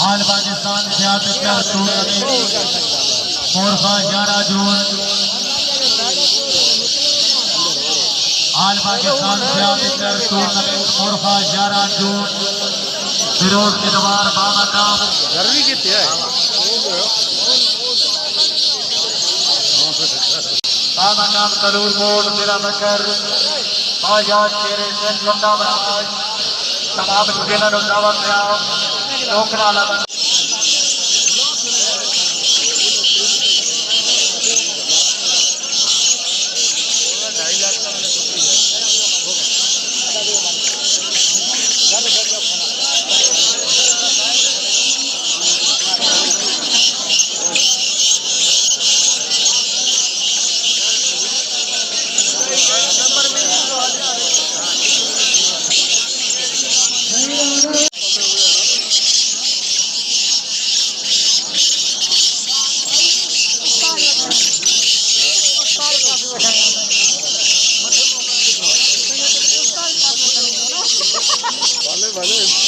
all Pakistan ख्यातियार tournament मोरखा 11 जून all Pakistan ख्यातियार tournament मोरखा 11 जून फिरोज किदवार बाबा काम गर्मी कितनी है बाबा काम तलूर मोड़ जिला बकर आजाद शेरे से लंडा महाराज तमाम जिन्हों ने दावत दिया रोकना लगा भले